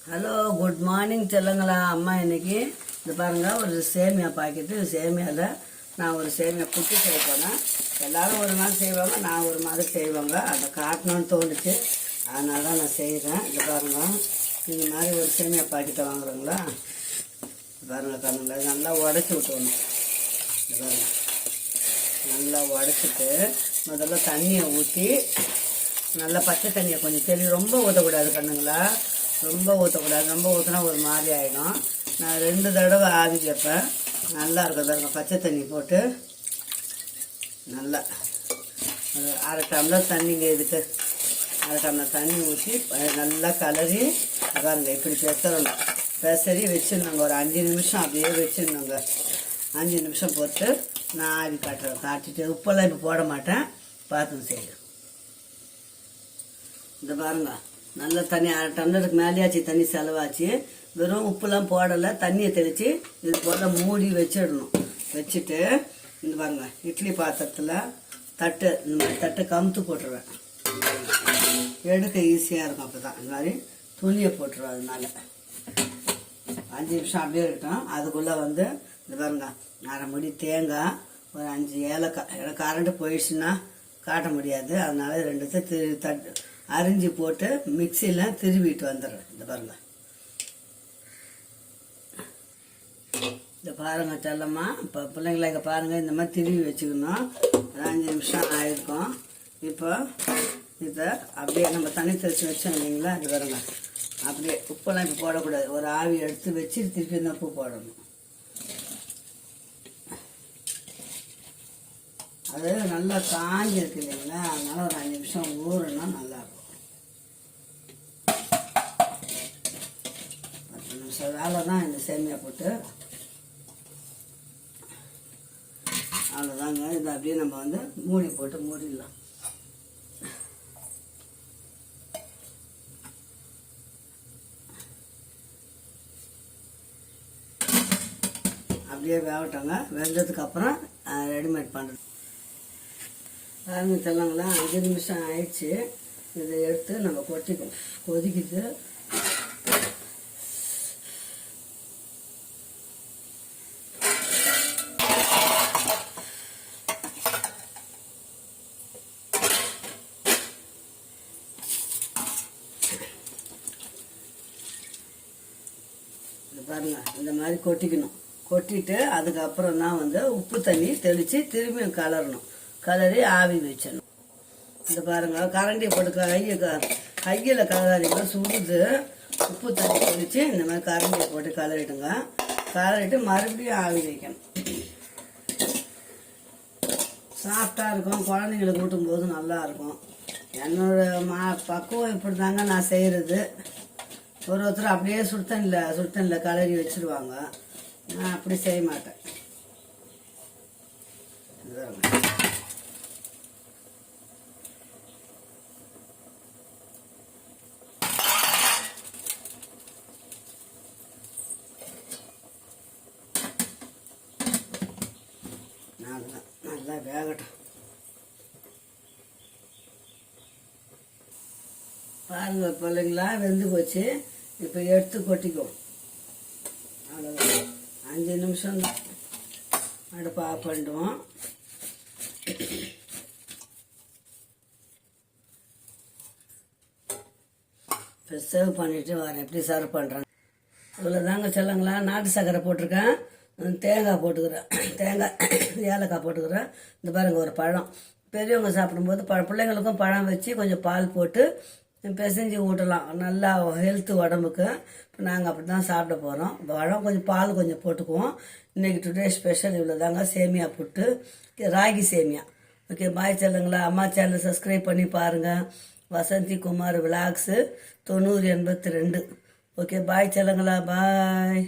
Hello, good morning சொல்லுங்களா. அம்மா இன்னைக்கு இந்த பாருங்க, ஒரு சேமியா பாக்கெட்டு. சேமியாவில் நான் ஒரு சேமியா புட்டு செய்ய போனேன். எல்லாரும் ஒரு நாள் செய்வாங்க, நான் ஒரு மாதிரி செய்வாங்க. அதை காட்டணும்னு தோணுச்சு, அதனால தான் நான் செய்கிறேன். இந்த பாருங்க, இந்த மாதிரி ஒரு சேமியா பாக்கெட்டை வாங்குறோங்களா. பாருங்க கண்ணுங்களா, நல்லா உடச்சி விட்டுணும். இந்த பாருங்க, நல்லா உடச்சிட்டு முதல்ல தண்ணியை ஊற்றி, நல்லா பச்சை தண்ணியை கொஞ்சம் ரொம்ப ஊற்றக்கூடாது கண்ணுங்களா, ரொம்ப ஊற்றக்கூடாது. ரொம்ப ஊற்றினா ஒரு மாதிரி ஆகிடும். நான் 2 தடவை ஆவி வைப்பேன். நல்லா இருக்கும் பாருங்க. பச்சை தண்ணி போட்டு நல்லா ஒரு 1/2 டம்ளர் தண்ணிங்க, இதுக்கு 1/2 டம்ளர் தண்ணி ஊற்றி நல்லா கலரி பாருங்க. இப்படி பெசரி வச்சிடணுங்க. ஒரு 5 நிமிஷம் அப்படியே வச்சிடணுங்க. 5 நிமிஷம் போட்டு நான் ஆவி காட்டிட்டு உப்பெல்லாம் இப்போ போட மாட்டேன், பார்த்து செய்யும். இந்த பாருங்க, நல்ல தண்ணி 1/2 டம்ளருக்கு மேலேயாச்சு தண்ணி செலவாச்சு. வெறும் உப்புலாம் போடலை, தண்ணியை தெளித்து இது போல் மூடி வச்சிடணும். வச்சுட்டு இந்த பாருங்க, இட்லி பாத்திரத்தில் தட்டு, இந்த மாதிரி தட்டை கமுத்து போட்டுருவேன். எடுக்க ஈஸியாக இருக்கும். அப்போ தான் இந்த மாதிரி துணியை போட்டுருவேன். அதனால 5 நிமிஷம் அப்படியே இருக்கட்டும். அதுக்குள்ளே இந்த பாருங்க, 1/2 மூடி தேங்காய், ஒரு 5 ஏலக்காய். எனக்கு கரண்ட்டு போயிடுச்சுன்னா காட்ட முடியாது, அதனால 2 அரிஞ்சு போட்டு மிக்சியில் திருவிட்டு வந்துடுறேன். இந்த பாருங்க, இந்த பாருங்க செல்லம்மா. இப்போ பிள்ளைங்களை இங்கே பாருங்கள், இந்த மாதிரி திருவி வச்சுக்கணும். ஒரு 5 நிமிஷம் ஆயிருக்கும். இப்போ இதை அப்படியே நம்ம தண்ணி தெளித்து வச்சோம் இல்லைங்களா. இது பாருங்க, அப்படியே உப்பெல்லாம் இப்போ போடக்கூடாது. ஒரு ஆவி எடுத்து வச்சு திருப்பி இந்த உப்பு போடணும். அது நல்லா காஞ்சிருக்கு இல்லைங்களா, அதனால ஒரு 5 நிமிஷம் ஊறுனா நல்லாயிருக்கும். 10 நிமிஷம் வேலை தான் இந்த சேமியா போட்டு. அவ்வளோதாங்க. இதை அப்படியே நம்ம மூடி போட்டு மூடிடலாம். அப்படியே வேகட்டோங்க. வெந்ததுக்கு அப்புறம் ரெடிமேட் பண்ணுறது ஆரம்பிச்சிடலாங்களா. 5 நிமிஷம் ஆயிடுச்சு. இதை எடுத்து நம்ம கொட்டிக்கணும். கொதிக்குது. பாருங்க, இந்த மாதிரி கொட்டிக்கணும். கொட்டிட்டு அதுக்கப்புறம் தான் உப்பு தண்ணி தெளித்து திரும்பியும் கலரணும். கலரி ஆவி வச்சிடணும். இந்த பாருங்க, கரண்டியை போட்டு கையில் கலராதிங்க, சுடுது. உப்பு தண்ணி தெளித்து இந்த மாதிரி கரண்டியை போட்டு கலரிட்டுங்க. கலரிட்டு மறுபடியும் ஆவி வைக்கணும். சாஃப்டாக இருக்கும். குழந்தைங்களுக்கு ஊட்டும் போது நல்லா இருக்கும். என்னோட பக்குவம் இப்படி தாங்க நான் செய்கிறது. ஒருத்தர் அப்படியே சுடுத்தண்ணில் கலரி வச்சிருவாங்க. நான் அப்படி செய்ய மாட்டேன். நல்லா வேகட்டும். பாருங்க பிள்ளைங்களா, வெந்து போச்சு. இப்போ எடுத்து கொட்டிக்கும். அவ்வளோதான். 5 நிமிஷம் தான். அடுப்பு ஆஃப் பண்ணிடுவோம். இப்போ சர்வ் பண்ணிட்டு வரேன், எப்படி சர்வ் பண்ணுறேன். இவ்வளோதாங்க சொல்லுங்களா. நாட்டு சர்க்கரை போட்டிருக்கேன், தேங்காய் போட்டுக்கிறேன், ஏலக்காய் போட்டுக்கிறேன். இந்த பாருங்க, ஒரு பழம். பெரியவங்க சாப்பிடும்போது பிள்ளைங்களுக்கும் பழம் வச்சு கொஞ்சம் பால் போட்டு பிசைஞ்சு ஊட்டலாம். நல்லா ஹெல்த்து உடம்புக்கு. இப்போ நாங்கள் அப்படி தான் சாப்பிட போகிறோம். பழம் கொஞ்சம் பால் கொஞ்சம் போட்டுக்குவோம். இன்றைக்கி டுடே ஸ்பெஷல் இவ்வளோ தாங்க. சேமியா புட்டு, ராகி சேமியா. ஓகே, பாய் சொல்லுங்களா. அம்மா சேனல் சப்ஸ்கிரைப் பண்ணி பாருங்கள். வசந்தி குமார் விலாக்ஸு 9082. ஓகே, பாய் சொல்லுங்களா. பாய்.